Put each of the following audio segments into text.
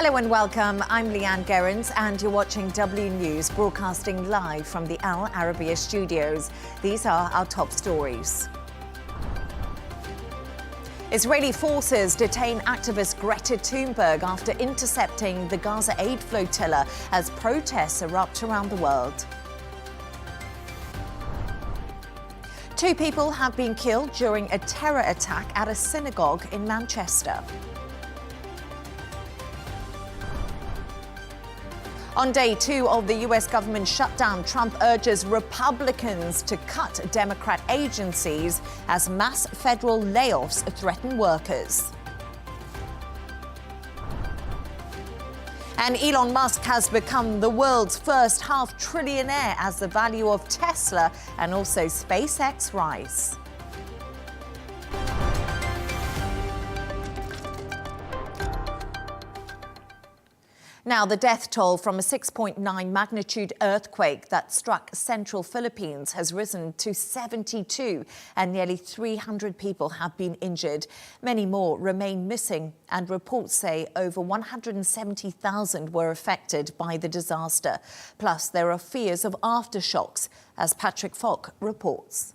Hello and welcome. I'm Leigh-Ann Gerrans and you're watching W News, broadcasting live from the Al Arabiya studios. These are our top stories. Israeli forces detain activist Greta Thunberg after intercepting the Gaza aid flotilla as protests erupt around the world. 2 people have been killed during a terror attack at a synagogue in Manchester. On day 2 of the US government shutdown, Trump urges Republicans to cut Democrat agencies as mass federal layoffs threaten workers. And Elon Musk has become the world's first half-trillionaire as the value of Tesla and also SpaceX rise. Now, the death toll from a 6.9 magnitude earthquake that struck central Philippines has risen to 72, and nearly 300 people have been injured. Many more remain missing, and reports say over 170,000 were affected by the disaster. Plus, there are fears of aftershocks, as Patrick Falk reports.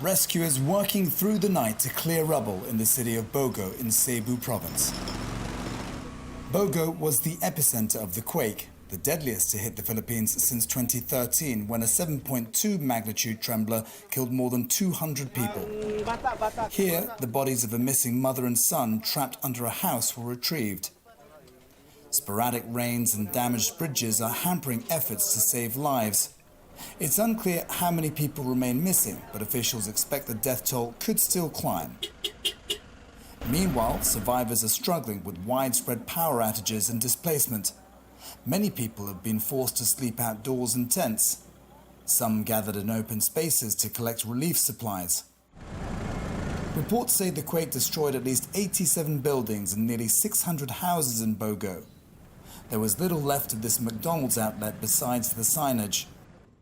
Rescuers working through the night to clear rubble in the city of Bogo in Cebu province. Bogo was the epicenter of the quake, the deadliest to hit the Philippines since 2013, when a 7.2 magnitude trembler killed more than 200 people. Here, the bodies of a missing mother and son trapped under a house were retrieved. Sporadic rains and damaged bridges are hampering efforts to save lives. It's unclear how many people remain missing, but officials expect the death toll could still climb. Meanwhile, survivors are struggling with widespread power outages and displacement. Many people have been forced to sleep outdoors in tents. Some gathered in open spaces to collect relief supplies. Reports say the quake destroyed at least 87 buildings and nearly 600 houses in Bogo. There was little left of this McDonald's outlet besides the signage.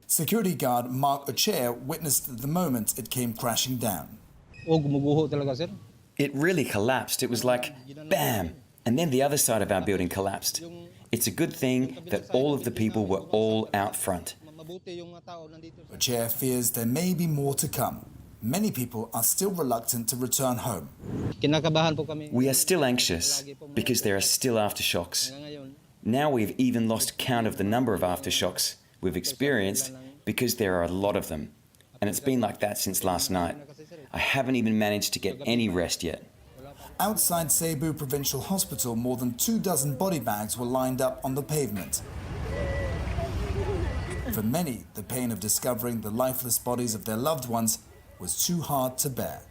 Security guard Mark Ochair witnessed the moment it came crashing down. It really collapsed. It was like, bam! And then the other side of our building collapsed. It's a good thing that all of the people were all out front. Ochair fears there may be more to come. Many people are still reluctant to return home. We are still anxious because there are still aftershocks. Now we've even lost count of the number of aftershocks we've experienced because there are a lot of them. And it's been like that since last night. I haven't even managed to get any rest yet. Outside Cebu Provincial Hospital, more than 24 body bags were lined up on the pavement. For many, the pain of discovering the lifeless bodies of their loved ones was too hard to bear.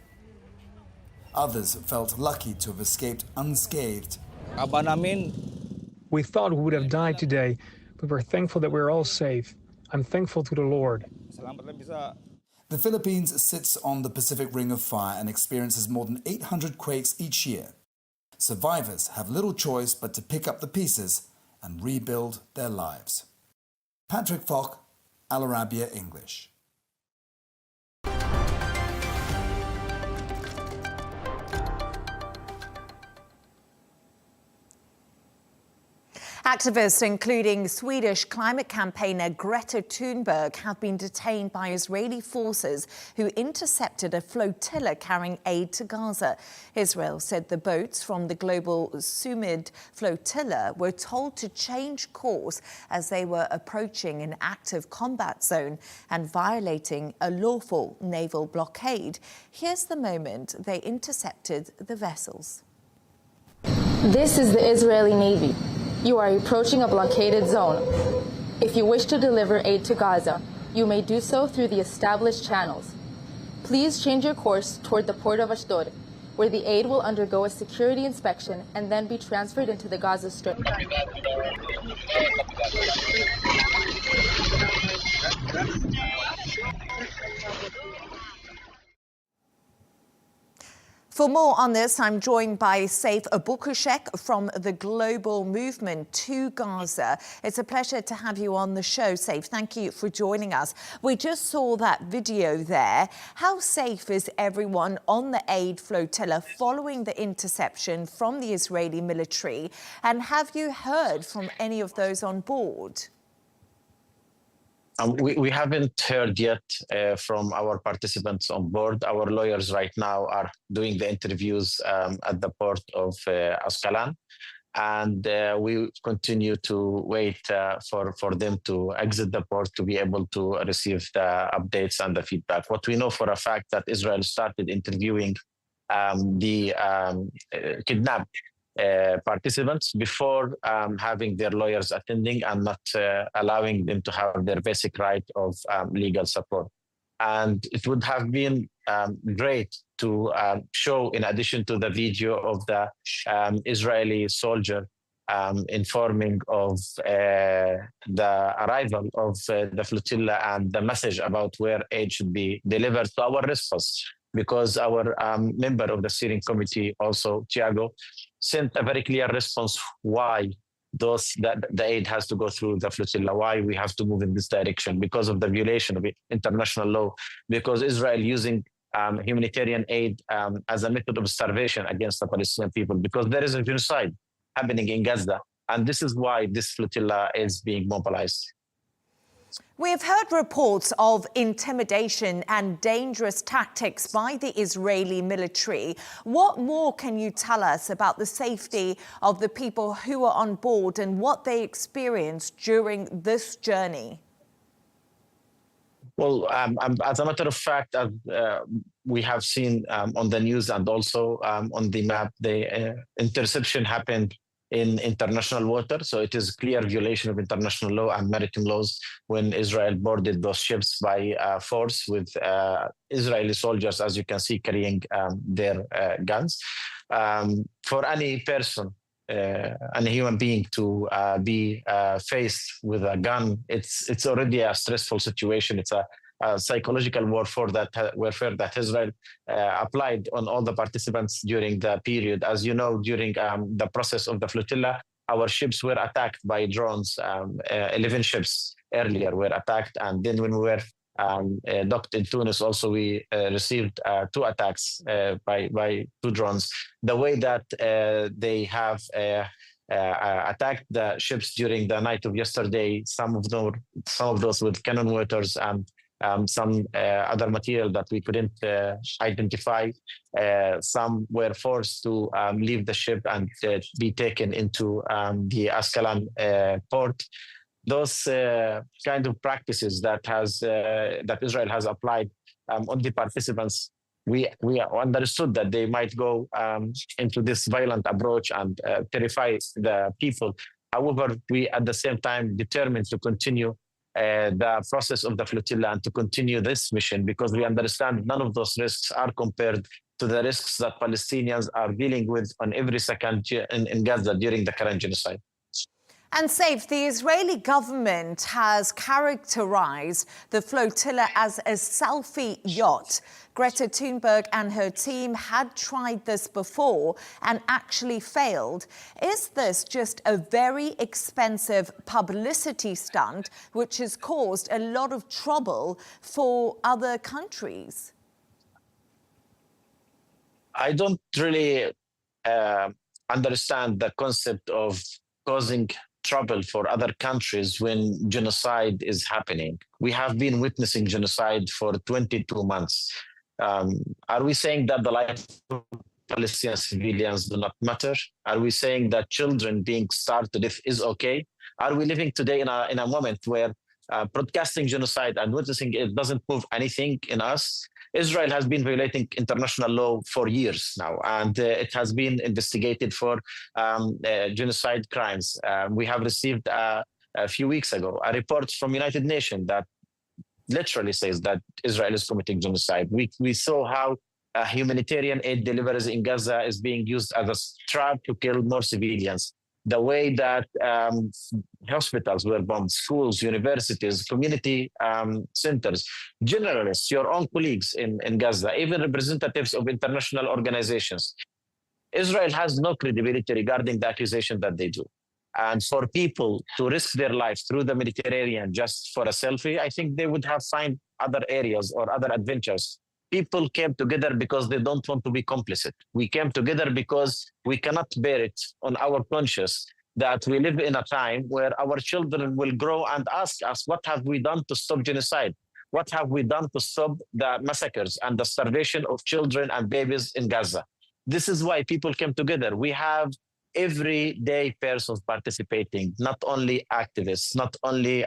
Others felt lucky to have escaped unscathed. We thought we would have died today, but we're thankful that we're all safe. I'm thankful to the Lord. The Philippines sits on the Pacific Ring of Fire and experiences more than 800 quakes each year. Survivors have little choice but to pick up the pieces and rebuild their lives. Patrick Falk, Al Arabiya English. Activists, including Swedish climate campaigner Greta Thunberg, have been detained by Israeli forces who intercepted a flotilla carrying aid to Gaza. Israel said the boats from the global Sumid flotilla were told to change course as they were approaching an active combat zone and violating a lawful naval blockade. Here's the moment they intercepted the vessels. This is the Israeli Navy. You are approaching a blockaded zone. If you wish to deliver aid to Gaza, you may do so through the established channels. Please change your course toward the port of Ashdod, where the aid will undergo a security inspection and then be transferred into the Gaza Strip. For more on this, I'm joined by Saif Abukeshek from the Global Movement to Gaza. It's a pleasure to have you on the show, Saif. Thank you for joining us. We just saw that video there. How safe is everyone on the aid flotilla following the interception from the Israeli military? And have you heard from any of those on board? We haven't heard yet from our participants on board. Our lawyers right now are doing the interviews at the port of Ascalon, and we continue to wait for them to exit the port to be able to receive the updates and the feedback. What we know for a fact that Israel started interviewing the kidnapped participants before having their lawyers attending and not allowing them to have their basic right of legal support. And it would have been great to show, in addition to the video of the Israeli soldier informing of the arrival of the flotilla and the message about where aid should be delivered to our response. Because our member of the steering committee, also Thiago, sent a very clear response why the aid has to go through the flotilla, why we have to move in this direction, because of the violation of international law, because Israel using humanitarian aid as a method of starvation against the Palestinian people, because there is a genocide happening in Gaza. And this is why this flotilla is being mobilized. We have heard reports of intimidation and dangerous tactics by the Israeli military. What more can you tell us about the safety of the people who are on board and what they experienced during this journey? Well, as a matter of fact, we have seen on the news and also on the map, the interception happened in international water. So it is clear violation of international law and maritime laws when Israel boarded those ships by force with Israeli soldiers, as you can see, carrying their guns. For any person, any human being to be faced with a gun, it's already a stressful situation. It's a psychological warfare that Israel applied on all the participants during the period. As you know, during the process of the flotilla, our ships were attacked by drones. 11 ships earlier were attacked. And then when we were docked in Tunis, also we received 2 attacks by 2 drones. The way that they have attacked the ships during the night of yesterday, some of those with cannon mortars and some other material that we couldn't identify. Some were forced to leave the ship and be taken into the Ascalon port. Those kind of practices that Israel has applied on the participants, we understood that they might go into this violent approach and terrify the people. However, we at the same time determined to continue the process of the flotilla and to continue this mission, because we understand none of those risks are compared to the risks that Palestinians are dealing with on every second in Gaza during the current genocide. And Saif, the Israeli government has characterized the flotilla as a selfie yacht. Greta Thunberg and her team had tried this before and actually failed. Is this just a very expensive publicity stunt which has caused a lot of trouble for other countries? I don't really understand the concept of causing trouble for other countries when genocide is happening. We have been witnessing genocide for 22 months. Are we saying that the life of Palestinian civilians do not matter? Are we saying that children being starved to death is okay? Are we living today in a moment where broadcasting genocide and witnessing it doesn't move anything in us? Israel has been violating international law for years now, and it has been investigated for genocide crimes. We have received a few weeks ago a report from United Nations that literally says that Israel is committing genocide. We saw how humanitarian aid deliveries in Gaza is being used as a trap to kill more civilians. The way that hospitals were bombed, schools, universities, community centers, journalists, your own colleagues in Gaza, even representatives of international organizations. Israel has no credibility regarding the accusation that they do. And for people to risk their life through the Mediterranean just for a selfie, I think they would have found other areas or other adventures. People came together because they don't want to be complicit. We came together because we cannot bear it on our conscience that we live in a time where our children will grow and ask us, what have we done to stop genocide? What have we done to stop the massacres and the starvation of children and babies in Gaza? This is why people came together. We have everyday persons participating, not only activists, not only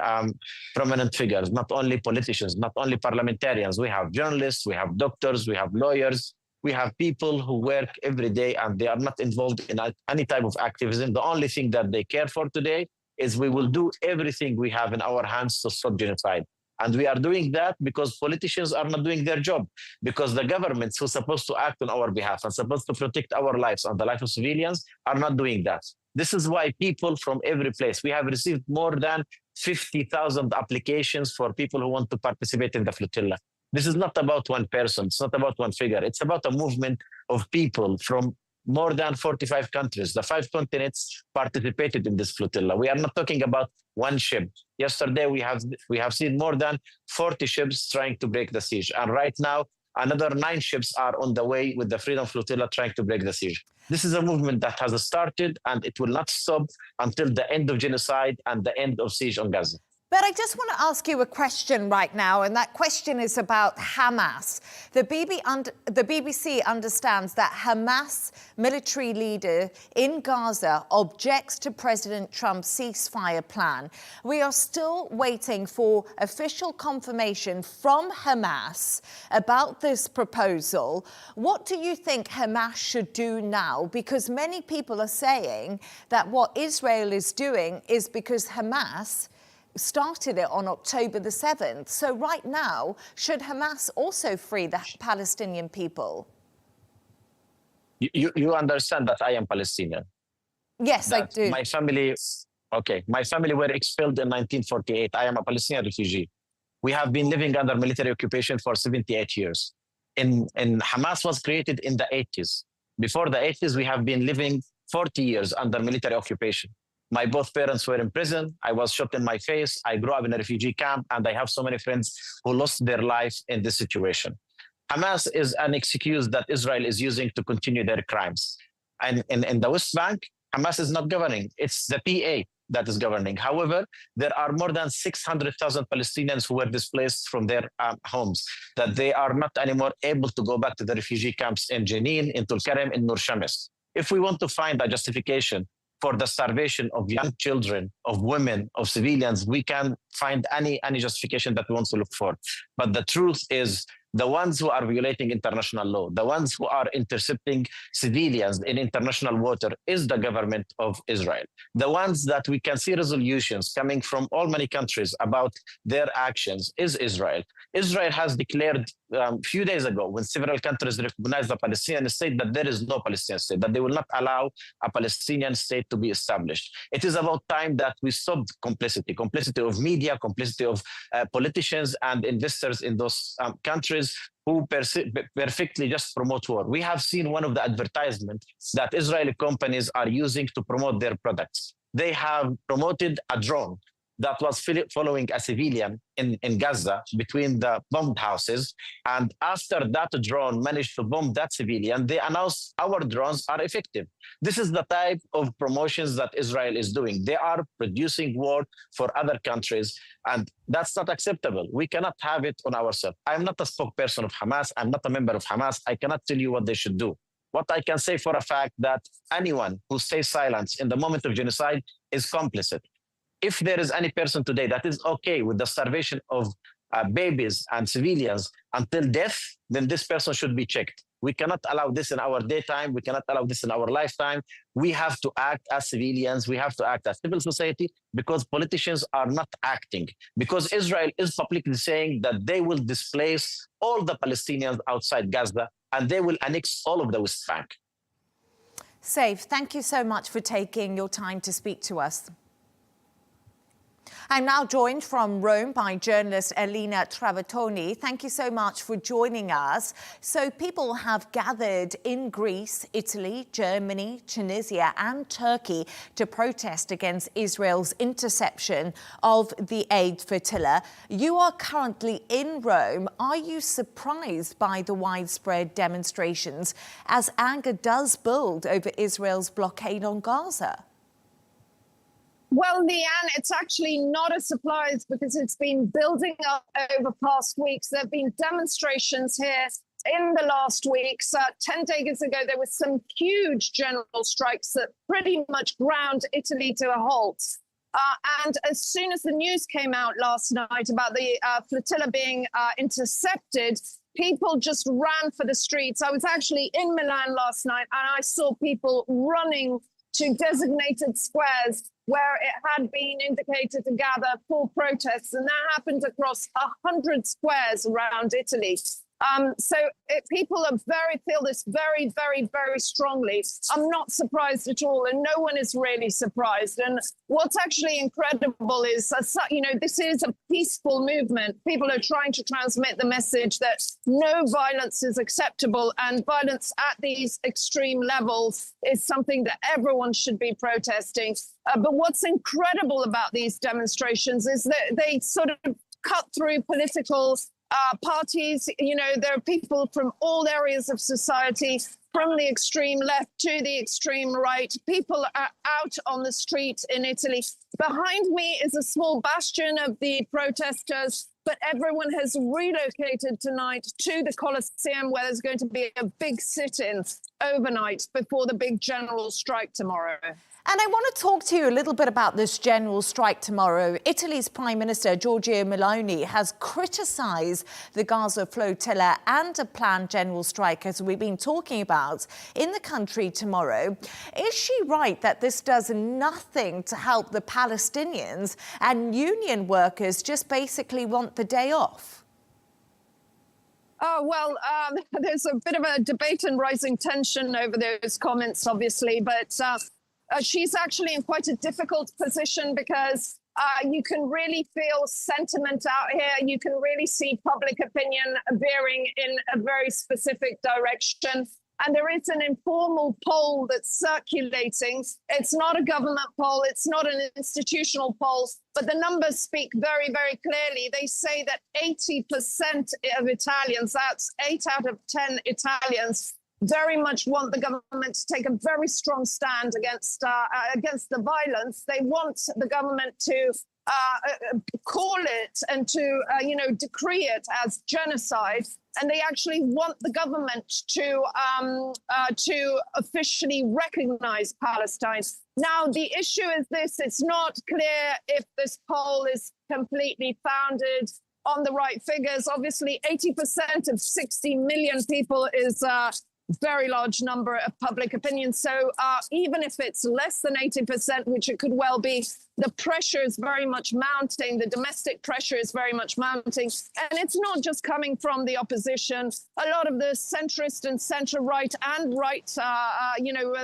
prominent figures, not only politicians, not only parliamentarians. We have journalists, we have doctors, we have lawyers, we have people who work every day and they are not involved in any type of activism. The only thing that they care for today is we will do everything we have in our hands to stop genocide. And we are doing that because politicians are not doing their job, because the governments who are supposed to act on our behalf and supposed to protect our lives and the life of civilians are not doing that. This is why people from every place, we have received more than 50,000 applications for people who want to participate in the flotilla. This is not about one person, it's not about one figure, it's about a movement of people from more than 45 countries. The 5 continents participated in this flotilla. We are not talking about one ship. Yesterday, we have seen more than 40 ships trying to break the siege. And right now, another 9 ships are on the way with the Freedom Flotilla trying to break the siege. This is a movement that has started and it will not stop until the end of genocide and the end of siege on Gaza. But I just want to ask you a question right now, and that question is about Hamas. The BBC understands that Hamas military leader in Gaza objects to President Trump's ceasefire plan. We are still waiting for official confirmation from Hamas about this proposal. What do you think Hamas should do now? Because many people are saying that what Israel is doing is because Hamas started it on October the 7th. So right now, should Hamas also free the Palestinian people? You understand that I am Palestinian? Yes, I do. My family were expelled in 1948. I am a Palestinian refugee. We have been living under military occupation for 78 years. And Hamas was created in the 80s. Before the 80s, we have been living 40 years under military occupation. My both parents were in prison. I was shot in my face. I grew up in a refugee camp, and I have so many friends who lost their life in this situation. Hamas is an excuse that Israel is using to continue their crimes. And in the West Bank, Hamas is not governing. It's the PA that is governing. However, there are more than 600,000 Palestinians who were displaced from their homes, that they are not anymore able to go back to the refugee camps in Jenin, in Tulkarem, in Nur Shams. If we want to find a justification for the starvation of young children, of women, of civilians, we can find any justification that we want to look for. But the truth is, the ones who are violating international law, the ones who are intercepting civilians in international water is the government of Israel. The ones that we can see resolutions coming from all many countries about their actions is Israel. Israel has declared a few days ago, when several countries recognized the Palestinian state, that there is no Palestinian state, that they will not allow a Palestinian state to be established. It is about time that we stop complicity of media, complicity of politicians and investors in those countries who perfectly just promote war. We have seen one of the advertisements that Israeli companies are using to promote their products. They have promoted a drone that was following a civilian in Gaza between the bombed houses. And after that drone managed to bomb that civilian, they announced our drones are effective. This is the type of promotions that Israel is doing. They are producing war for other countries, and that's not acceptable. We cannot have it on ourselves. I'm not a spokesperson of Hamas. I'm not a member of Hamas. I cannot tell you what they should do. What I can say for a fact that anyone who stays silent in the moment of genocide is complicit. If there is any person today that is okay with the starvation of babies and civilians until death, then this person should be checked. We cannot allow this in our daytime. We cannot allow this in our lifetime. We have to act as civilians. We have to act as civil society, because politicians are not acting. Because Israel is publicly saying that they will displace all the Palestinians outside Gaza and they will annex all of the West Bank. Saif, thank you so much for taking your time to speak to us. I'm now joined from Rome by journalist Elena Travatoni. Thank you so much for joining us. So people have gathered in Greece, Italy, Germany, Tunisia and Turkey to protest against Israel's interception of the aid flotilla. You are currently in Rome. Are you surprised by the widespread demonstrations as anger does build over Israel's blockade on Gaza? Well, Leigh-Ann, it's actually not a surprise because it's been building up over past weeks. There have been demonstrations here in the last weeks. 10 days ago, there were some huge general strikes that pretty much ground Italy to a halt. And as soon as the news came out last night about the flotilla being intercepted, people just ran for the streets. I was actually in Milan last night and I saw people running to designated squares where it had been indicated to gather for protests, and that happened across 100 squares around Italy. People feel this very, very, very strongly. I'm not surprised at all, and no one is really surprised. And what's actually incredible is, this is a peaceful movement. People are trying to transmit the message that no violence is acceptable, and violence at these extreme levels is something that everyone should be protesting. But what's incredible about these demonstrations is that they sort of cut through political parties. There are people from all areas of society, from the extreme left to the extreme right. People are out on the street in Italy. Behind me is a small bastion of the protesters, but everyone has relocated tonight to the Colosseum, where there's going to be a big sit-in overnight before the big general strike tomorrow. And I want to talk to you a little bit about this general strike tomorrow. Italy's Prime Minister, Giorgia Meloni, has criticised the Gaza flotilla and a planned general strike, as we've been talking about, in the country tomorrow. Is she right that this does nothing to help the Palestinians and union workers just basically want the day off? Oh, well, there's a bit of a debate and rising tension over those comments, obviously, but she's actually in quite a difficult position because you can really feel sentiment out here. You can really see public opinion veering in a very specific direction. And there is an informal poll that's circulating. It's not a government poll. It's not an institutional poll. But the numbers speak very, very clearly. They say that 80% of Italians, that's 8 out of 10 Italians, very much want the government to take a very strong stand against the violence. They want the government to call it and to decree it as genocide, and they actually want the government to officially recognize Palestine. Now, the issue is this: it's not clear if this poll is completely founded on the right figures. Obviously, 80% of 60 million people is very large number of public opinion. So even if it's less than 80%, which it could well be, the pressure is very much mounting. The domestic pressure is very much mounting. And it's not just coming from the opposition. A lot of the centrist and centre-right and right,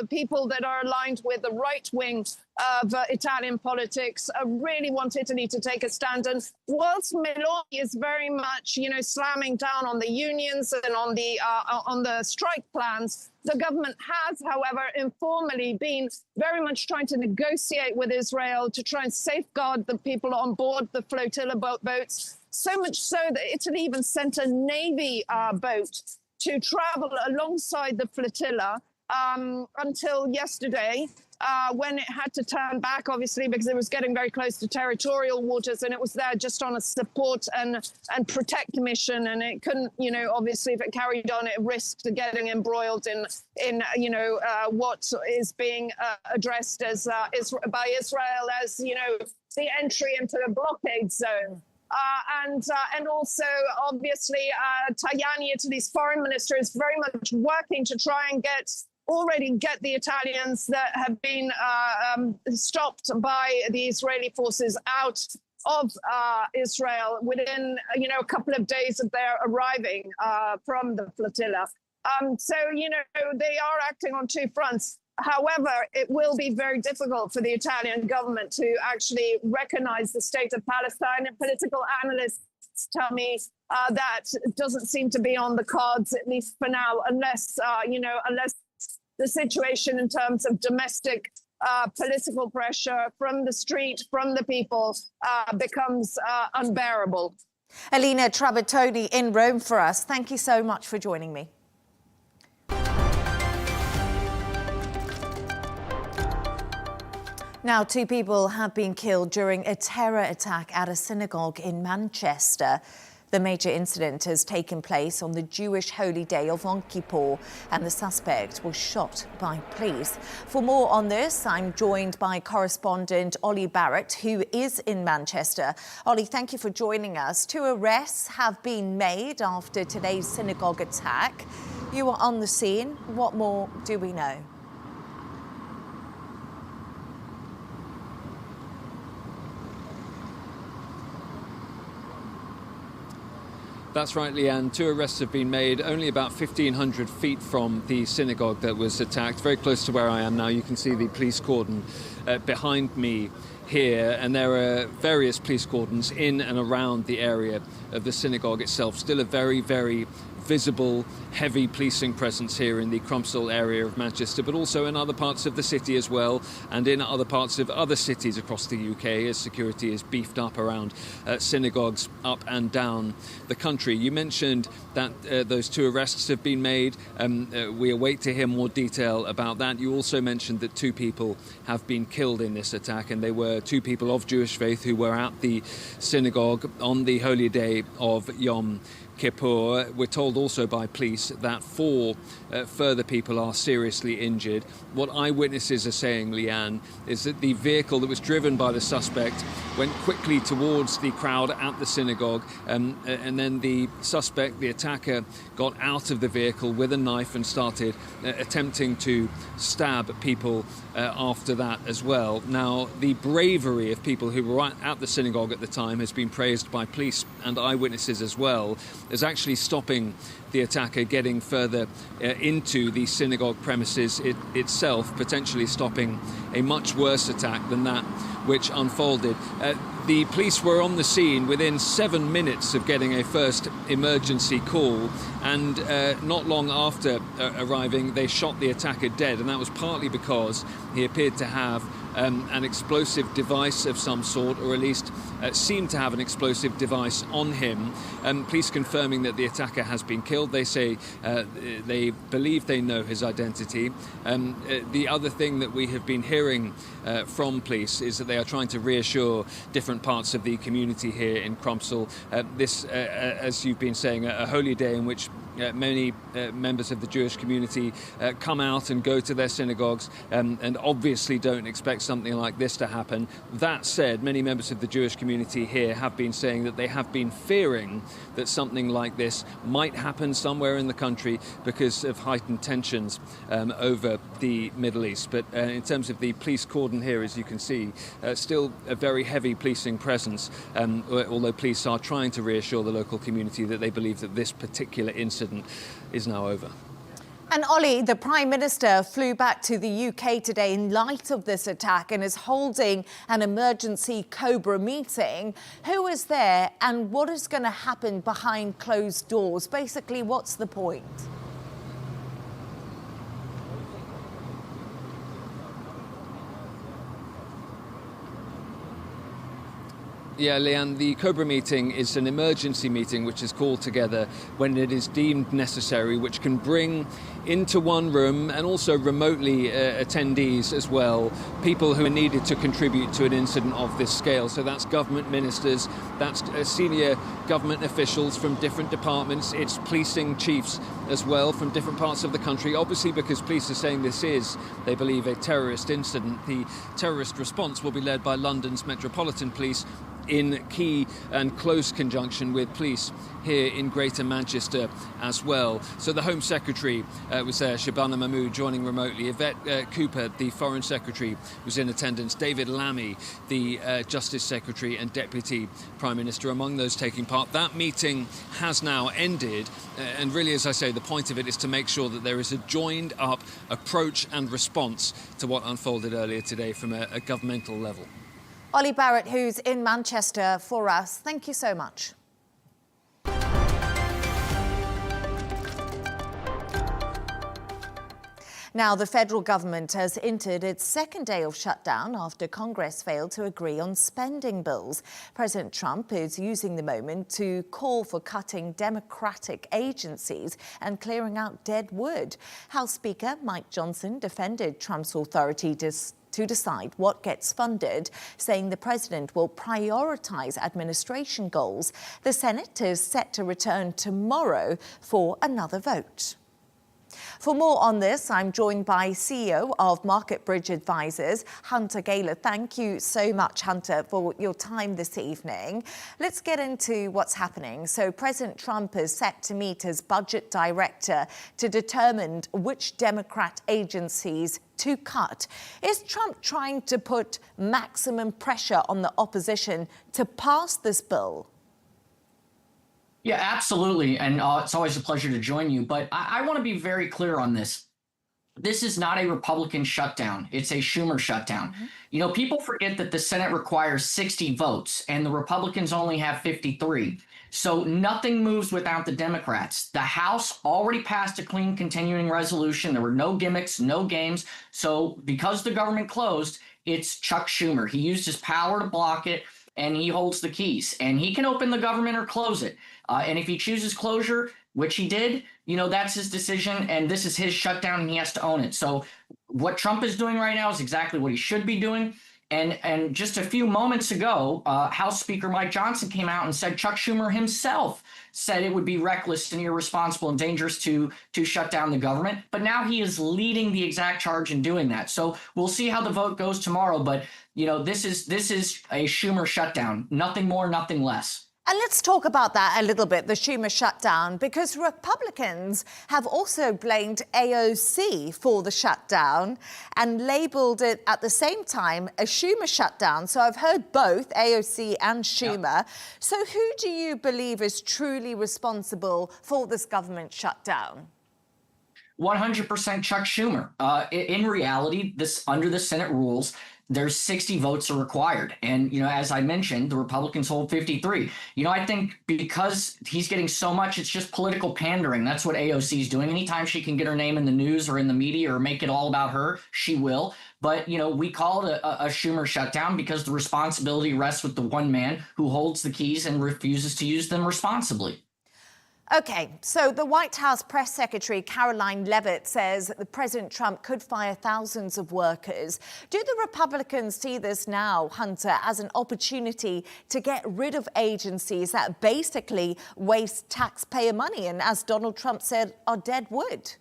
people that are aligned with the right wing of Italian politics really want Italy to take a stand. And whilst Meloni is very much, slamming down on the unions and on the strike plans, the government has, however, informally been very much trying to negotiate with Israel to try and safeguard the people on board the flotilla boats, so much so that Italy even sent a Navy boat to travel alongside the flotilla until yesterday, when it had to turn back, obviously, because it was getting very close to territorial waters, and it was there just on a support and protect mission, and it couldn't, obviously, if it carried on, it risked getting embroiled in what is being addressed as by Israel as, the entry into a blockade zone. And also, obviously, Tajani, Italy's foreign minister, is very much working to try and get the Italians that have been stopped by the Israeli forces out of Israel within, a couple of days of their arriving from the flotilla. So, they are acting on two fronts. However, it will be very difficult for the Italian government to actually recognize the state of Palestine, and political analysts tell me that doesn't seem to be on the cards, at least for now, unless, unless the situation in terms of domestic political pressure from the street, from the people, becomes unbearable. Alina Trabottoni in Rome for us. Thank you so much for joining me. Now, 2 people have been killed during a terror attack at a synagogue in Manchester. The major incident has taken place on the Jewish holy day of Yom Kippur, and the suspect was shot by police. For more on this, I'm joined by correspondent Ollie Barrett, who is in Manchester. Ollie, thank you for joining us. 2 arrests have been made after today's synagogue attack. You were on the scene. What more do we know? That's right, Leigh-Ann. 2 arrests have been made only about 1,500 feet from the synagogue that was attacked, very close to where I am now. You can see the police cordon behind me here, and there are various police cordons in and around the area of the synagogue itself. Still a very, very visible, heavy policing presence here in the Complicit area of Manchester, but also in other parts of the city as well, and in other parts of other cities across the UK as security is beefed up around synagogues up and down the country. You mentioned that those 2 arrests have been made. We await to hear more detail about that. You also mentioned that 2 people have been killed in this attack, and they were 2 people of Jewish faith who were at the synagogue on the holy day of Yom Kippur. We're told also by police that 4 further people are seriously injured. What eyewitnesses are saying, Leigh-Ann, is that the vehicle that was driven by the suspect went quickly towards the crowd at the synagogue, and then the suspect, the attacker, got out of the vehicle with a knife and started attempting to stab people after that as well. Now, the bravery of people who were at the synagogue at the time has been praised by police and eyewitnesses as well, as actually stopping the attacker getting further into the synagogue premises itself, potentially stopping a much worse attack than that which unfolded. The police were on the scene within 7 minutes of getting a first emergency call, and not long after arriving, they shot the attacker dead, and that was partly because he appeared to have an explosive device of some sort, or at least seemed to have an explosive device on him. Police confirming that the attacker has been killed. They say they believe they know his identity. The other thing that we have been hearing from police is that they are trying to reassure different parts of the community here in Complicit. This, as you've been saying, a holy day in which many members of the Jewish community come out and go to their synagogues, and obviously don't expect something like this to happen. That said, many members of the Jewish community here have been saying that they have been fearing that something like this might happen somewhere in the country because of heightened tensions over the Middle East. But in terms of the police cordon here, as you can see, still a very heavy policing presence, although police are trying to reassure the local community that they believe that this particular incident is now over. And Ollie, the Prime Minister flew back to the UK today in light of this attack and is holding an emergency Cobra meeting. Who is there and what is going to happen behind closed doors? Basically, what's the point? Yeah, Leigh-Ann, the Cobra meeting is an emergency meeting which is called together when it is deemed necessary, which can bring into one room and also remotely attendees as well, people who are needed to contribute to an incident of this scale. So that's government ministers, that's senior government officials from different departments, it's policing chiefs as well from different parts of the country. Obviously, because police are saying this is, they believe, a terrorist incident, the terrorist response will be led by London's Metropolitan Police in key and close conjunction with police here in Greater Manchester as well. So the Home Secretary was there, Shabana Mahmood, joining remotely. Yvette Cooper, the Foreign Secretary, was in attendance. David Lammy, the Justice Secretary and Deputy Prime Minister, among those taking part. That meeting has now ended. And really, as I say, the point of it is to make sure that there is a joined up approach and response to what unfolded earlier today from a governmental level. Ollie Barrett, who's in Manchester for us, thank you so much. Now, the federal government has entered its second day of shutdown after Congress failed to agree on spending bills. President Trump is using the moment to call for cutting democratic agencies and clearing out dead wood. House Speaker Mike Johnson defended Trump's authority to decide what gets funded, saying the president will prioritize administration goals. The Senate is set to return tomorrow for another vote. For more on this, I'm joined by CEO of Market Bridge Advisors, Hunter Gaylor. Thank you so much, Hunter, for your time this evening. Let's get into what's happening. So President Trump is set to meet his budget director to determine which Democrat agencies to cut. Is Trump trying to put maximum pressure on the opposition to pass this bill? Yeah, absolutely. And it's always a pleasure to join you. But I want to be very clear on this. This is not a Republican shutdown. It's a Schumer shutdown. Mm-hmm. You know, people forget that the Senate requires 60 votes and the Republicans only have 53. So nothing moves without the Democrats. The House already passed a clean continuing resolution. There were no gimmicks, no games. So because the government closed, it's Chuck Schumer. He used his power to block it, and he holds the keys. And he can open the government or close it. And if he chooses closure, which he did, you know, that's his decision. And this is his shutdown, and he has to own it. So what Trump is doing right now is exactly what he should be doing. And just a few moments ago, House Speaker Mike Johnson came out and said Chuck Schumer himself said it would be reckless and irresponsible and dangerous to shut down the government. But now he is leading the exact charge in doing that. So we'll see how the vote goes tomorrow. But, you know, this is a Schumer shutdown. Nothing more, nothing less. And let's talk about that a little bit, the Schumer shutdown, because Republicans have also blamed AOC for the shutdown and labelled it at the same time a Schumer shutdown. So I've heard both AOC and Schumer. Yeah. So who do you believe is truly responsible for this government shutdown? 100% Chuck Schumer. In reality, under the Senate rules, there's 60 votes are required. And, you know, as I mentioned, the Republicans hold 53. You know, I think because he's getting so much, it's just political pandering. That's what AOC is doing. Anytime she can get her name in the news or in the media or make it all about her, she will. But, you know, we call it a Schumer shutdown because the responsibility rests with the one man who holds the keys and refuses to use them responsibly. OK, so the White House press secretary Caroline Leavitt says that President Trump could fire thousands of workers. Do the Republicans see this now, Hunter, as an opportunity to get rid of agencies that basically waste taxpayer money and, as Donald Trump said, are dead wood?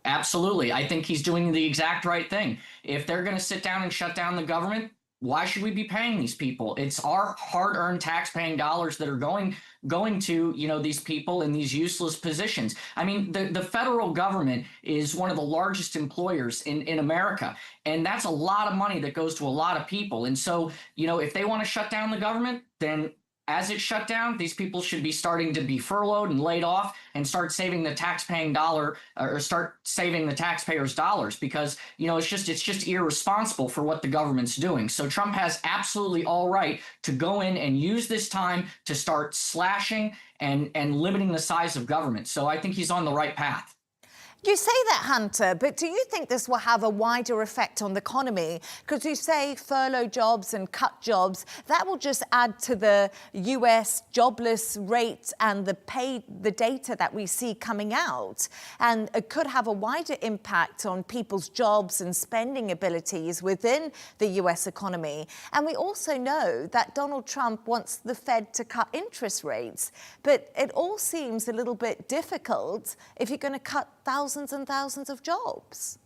Absolutely. I think he's doing the exact right thing. If they're going to sit down and shut down the government, why should we be paying these people? It's our hard-earned tax-paying dollars that are going to, you know, these people in these useless positions. I mean, the federal government is one of the largest employers in America, and that's a lot of money that goes to a lot of people. And so, you know, if they want to shut down the government, then as it's shut down, these people should be starting to be furloughed and laid off and start saving the taxpaying dollar or start saving the taxpayers' dollars because, you know, it's just irresponsible for what the government's doing. So Trump has absolutely all right to go in and use this time to start slashing and limiting the size of government. So I think he's on the right path. You say that, Hunter, but do you think this will have a wider effect on the economy? Because you say furlough jobs and cut jobs, that will just add to the US jobless rate and the data that we see coming out. And it could have a wider impact on people's jobs and spending abilities within the US economy. And we also know that Donald Trump wants the Fed to cut interest rates. But it all seems a little bit difficult if you're going to cut thousands and thousands of jobs.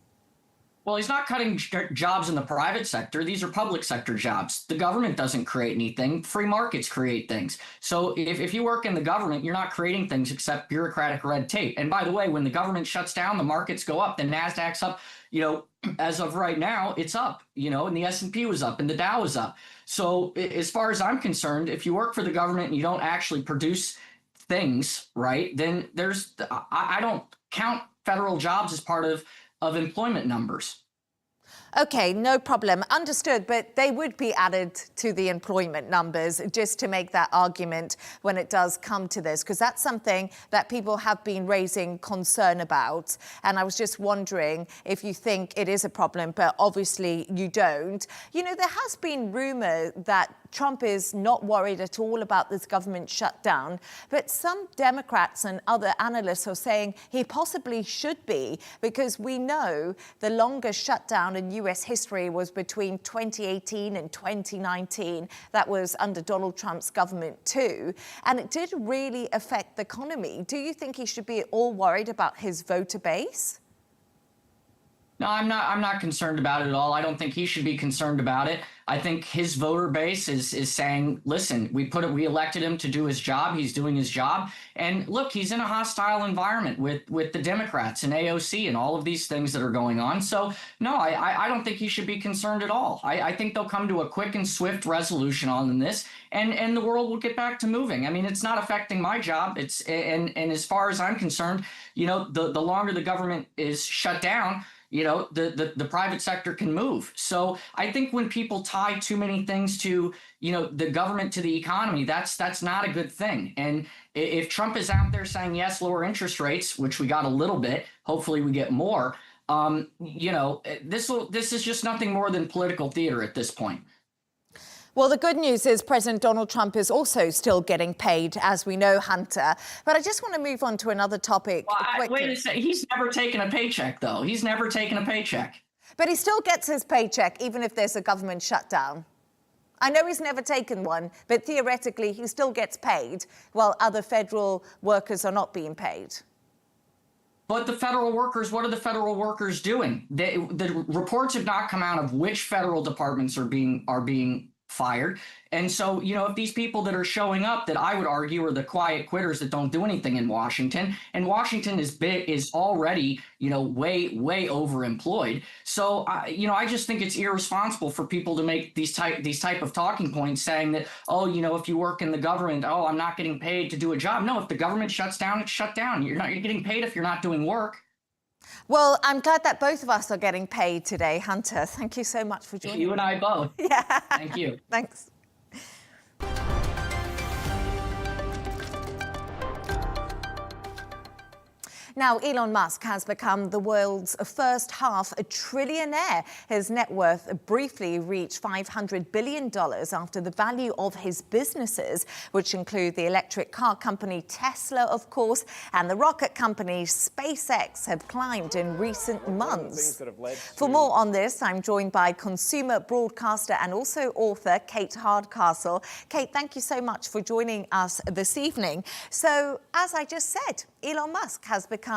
Well, he's not cutting jobs in the private sector. These are public sector jobs. The government doesn't create anything. Free markets create things. So if you work in the government, you're not creating things except bureaucratic red tape. And by the way, when the government shuts down, the markets go up. The NASDAQ's up. As of right now, it's up, and the S&P was up and the Dow was up. So as far as I'm concerned, if you work for the government and you don't actually produce things, right, then I don't count federal jobs as part of employment numbers. Okay, no problem. Understood, but they would be added to the employment numbers just to make that argument when it does come to this, because that's something that people have been raising concern about. And I was just wondering if you think it is a problem, but obviously you don't. There has been rumor that Trump is not worried at all about this government shutdown, but some Democrats and other analysts are saying he possibly should be, because we know the longest shutdown in US history was between 2018 and 2019. That was under Donald Trump's government too, and it did really affect the economy. Do you think he should be at all worried about his voter base? No, I'm not concerned about it at all. I don't think he should be concerned about it. I think his voter base is saying, listen, we elected him to do his job. He's doing his job. And look, he's in a hostile environment with the Democrats and AOC and all of these things that are going on. So no, I don't think he should be concerned at all. I think they'll come to a quick and swift resolution on this, and the world will get back to moving. I mean, it's not affecting my job. And as far as I'm concerned, the longer the government is shut down, the private sector can move. So I think when people tie too many things to, the government to the economy, that's not a good thing. And if Trump is out there saying, yes, lower interest rates, which we got a little bit, hopefully we get more, this is just nothing more than political theater at this point. Well, the good news is President Donald Trump is also still getting paid, as we know, Hunter. But I just want to move on to another topic. Well, wait a second. He's never taken a paycheck, though. He's never taken a paycheck. But he still gets his paycheck, even if there's a government shutdown. I know he's never taken one, but theoretically, he still gets paid, while other federal workers are not being paid. But the federal workers, what are the federal workers doing? The reports have not come out of which federal departments are being fired. And so, if these people that are showing up that I would argue are the quiet quitters that don't do anything in Washington, and Washington is already, way overemployed. So, I just think it's irresponsible for people to make these type of talking points saying that, if you work in the government, I'm not getting paid to do a job. No, if the government shuts down, it's shut down. You're getting paid if you're not doing work. Well, I'm glad that both of us are getting paid today, Hunter. Thank you so much for joining me. You and I both. Yeah. Thank you. Thanks. Now, Elon Musk has become the world's first half-trillionaire. His net worth briefly reached $500 billion after the value of his businesses, which include the electric car company Tesla, of course, and the rocket company SpaceX, have climbed in recent months. For more on this, I'm joined by consumer broadcaster and also author Kate Hardcastle. Kate, thank you so much for joining us this evening. So, as I just said, Elon Musk has become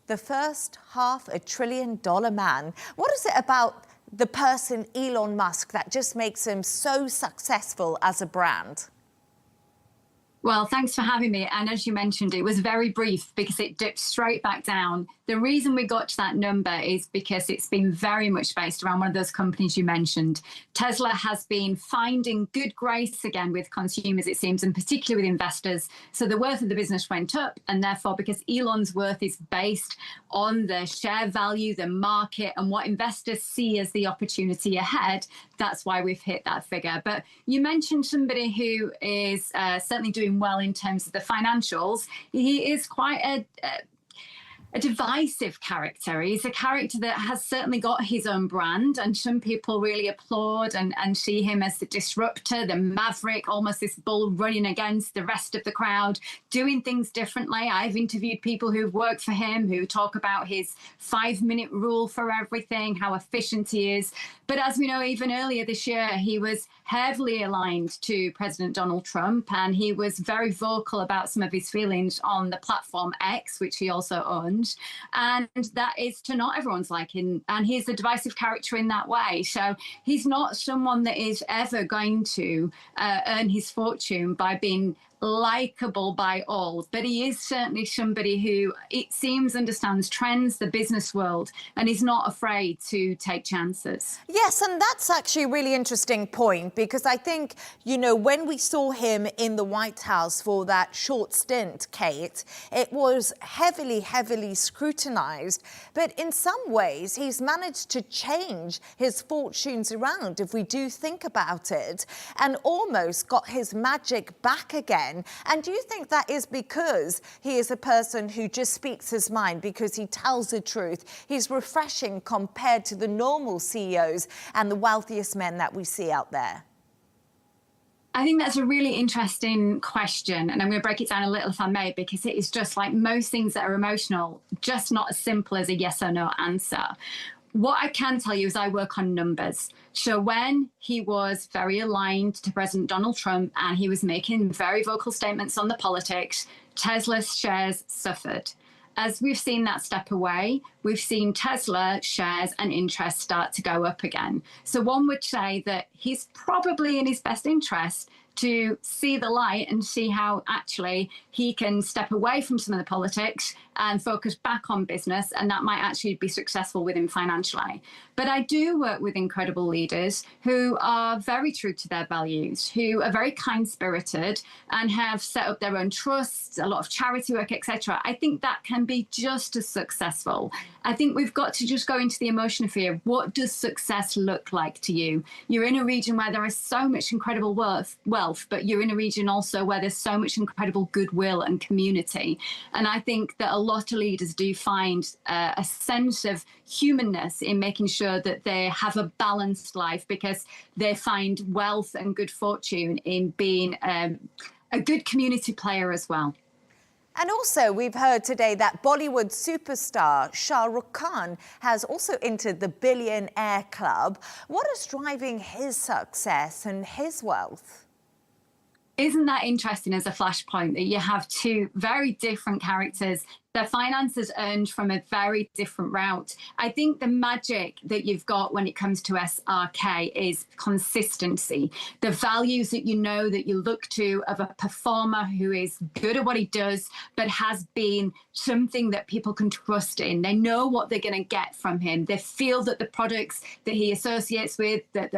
the first $500 billion man. What is it about the person Elon Musk that just makes him so successful as a brand? Well, thanks for having me. And as you mentioned, it was very brief because it dipped straight back down. The reason we got to that number is because it's been very much based around one of those companies you mentioned. Tesla has been finding good grace again with consumers, it seems, and particularly with investors. So the worth of the business went up, and therefore, because Elon's worth is based on the share value, the market, and what investors see as the opportunity ahead, that's why we've hit that figure. But you mentioned somebody who is certainly doing well in terms of the financials. He is quite a divisive character. He's a character that has certainly got his own brand, and some people really applaud and see him as the disruptor, the maverick, almost this bull running against the rest of the crowd, doing things differently. I've interviewed people who've worked for him who talk about his 5-minute rule for everything, how efficient he is. But as we know, even earlier this year, he was heavily aligned to President Donald Trump, and he was very vocal about some of his feelings on the platform X, which he also owns. challenge, and that is to not everyone's liking. And he's a divisive character in that way. So he's not someone that is ever going to earn his fortune by being likable by all, but he is certainly somebody who, it seems, understands trends, the business world, and is not afraid to take chances. Yes, and that's actually a really interesting point, because I think, you know, when we saw him in the White House for that short stint, Kate, it was heavily scrutinized. But in some ways, he's managed to change his fortunes around, if we do think about it, and almost got his magic back again. And do you think that is because he is a person who just speaks his mind, because he tells the truth? He's refreshing compared to the normal CEOs and the wealthiest men that we see out there. I think that's a really interesting question, and I'm going to break it down a little, if I may, because it is just like most things that are emotional, just not as simple as a yes or no answer. What I can tell you is I work on numbers. So when he was very aligned to President Donald Trump and he was making very vocal statements on the politics, Tesla's shares suffered. As we've seen that step away, we've seen Tesla shares and interest start to go up again. So one would say that he's probably in his best interest to see the light and see how actually he can step away from some of the politics and focus back on business, and that might actually be successful with him financially. But I do work with incredible leaders who are very true to their values, who are very kind-spirited and have set up their own trusts, a lot of charity work, etc. I think that can be just as successful. I think we've got to just go into the emotion of fear. What does success look like to you? You're in a region where there is so much incredible wealth, but you're in a region also where there's so much incredible goodwill and community. And I think that a lot of leaders do find a sense of humanness in making sure that they have a balanced life, because they find wealth and good fortune in being a good community player as well. And also, we've heard today that Bollywood superstar Shah Rukh Khan has also entered the billionaire club. What is driving his success and his wealth? Isn't that interesting as a flashpoint that you have two very different characters, their finances earned from a very different route? I think the magic that you've got when it comes to SRK is consistency. The values that you know, that you look to, of a performer who is good at what he does, but has been something that people can trust in. They know what they're going to get from him. They feel that the products that he associates with, that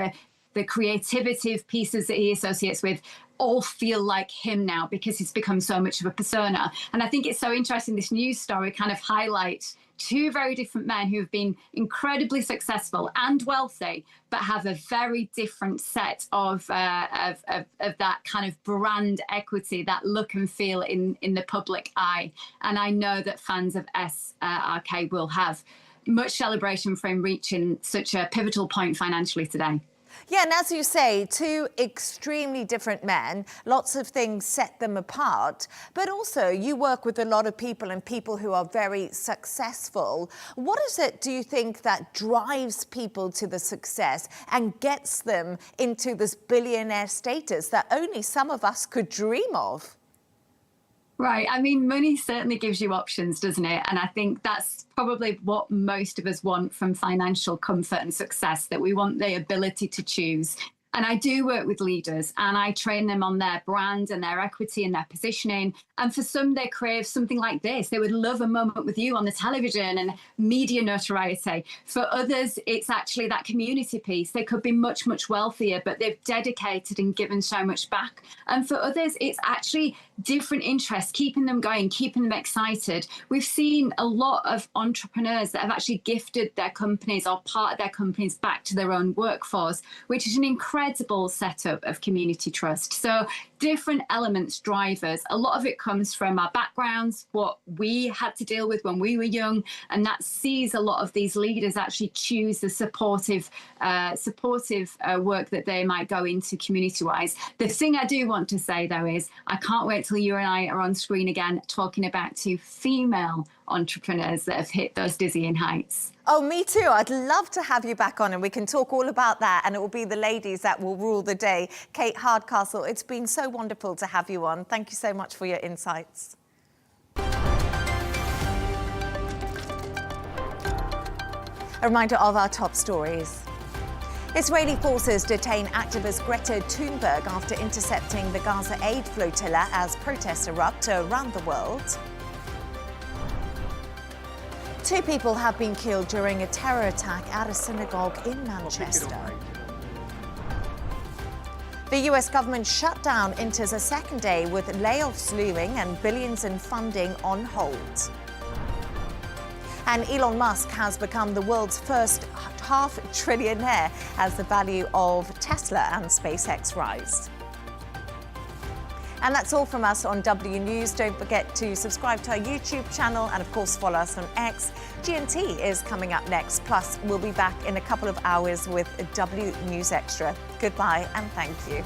the creativity pieces that he associates with, all feel like him now, because he's become so much of a persona. And I think it's so interesting, this news story kind of highlights two very different men who have been incredibly successful and wealthy, but have a very different set of that kind of brand equity, that look and feel in the public eye. And I know that fans of SRK will have much celebration for him reaching such a pivotal point financially today. Yeah, and as you say, two extremely different men, lots of things set them apart, but also you work with a lot of people and people who are very successful. What is it, do you think, that drives people to the success and gets them into this billionaire status that only some of us could dream of? Right. I mean, money certainly gives you options, doesn't it? And I think that's probably what most of us want from financial comfort and success, that we want the ability to choose. And I do work with leaders, and I train them on their brand and their equity and their positioning. And for some, they crave something like this. They would love a moment with you on the television and media notoriety. For others, it's actually that community piece. They could be much, much wealthier, but they've dedicated and given so much back. And for others, it's actually different interests, keeping them going, keeping them excited. We've seen a lot of entrepreneurs that have actually gifted their companies or part of their companies back to their own workforce, which is an incredible setup of community trust. So different elements, drivers. A lot of it comes from our backgrounds, what we had to deal with when we were young, and that sees a lot of these leaders actually choose the supportive work that they might go into community-wise. The thing I do want to say, though, is I can't wait till you and I are on screen again talking about two female entrepreneurs that have hit those dizzying heights. Oh, me too. I'd love to have you back on and we can talk all about that, and it will be the ladies that will rule the day. Kate Hardcastle, it's been so wonderful to have you on. Thank you so much for your insights. A reminder of our top stories. Israeli forces detain activist Greta Thunberg after intercepting the Gaza aid flotilla as protests erupt around the world. 2 people have been killed during a terror attack at a synagogue in Manchester. The US government shutdown enters a second day with layoffs looming and billions in funding on hold. And Elon Musk has become the world's first half-trillionaire as the value of Tesla and SpaceX rise. And that's all from us on W News. Don't forget to subscribe to our YouTube channel and, of course, follow us on X. GNT is coming up next. Plus, we'll be back in a couple of hours with W News Extra. Goodbye and thank you.